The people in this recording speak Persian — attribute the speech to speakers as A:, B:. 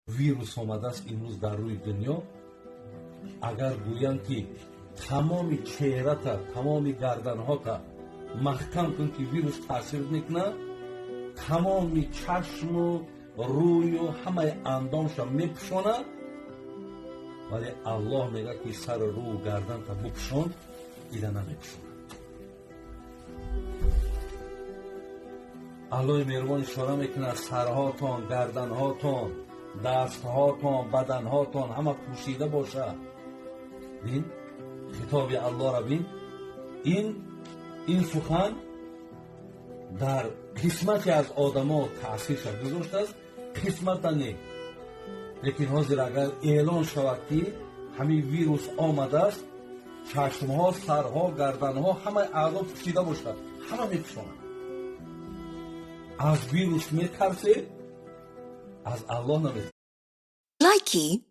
A: ویروس آمده است امروز در روی دنیا. اگر گویند که تمام چهره تا تمام گردن ها تا محکم کن که ویروس تاثیر نکنه، تمام چشم و روی و همه اندامش میپشونه، ولی الله میگه که سر رو و گردن تا بپشون، ایده نمیپشونه. الله مهربان اشاره میکنه سرهاتان، گردنهاتان، دستهاتان، بدنهاتان همه پوشیده باشه. بین خطاب الله را بین. این سخن در قسمتی از آدما تاثیر گذاشته است، قسمت نه. لیکن حاضر اگر اعلان شود که همین ویروس آمده است، چشمها، سرها، گردنها همه اعضا پوشیده باشد، همه میپوشانند. از ویروس میترسه، از الله نمیترسه.
B: لایکی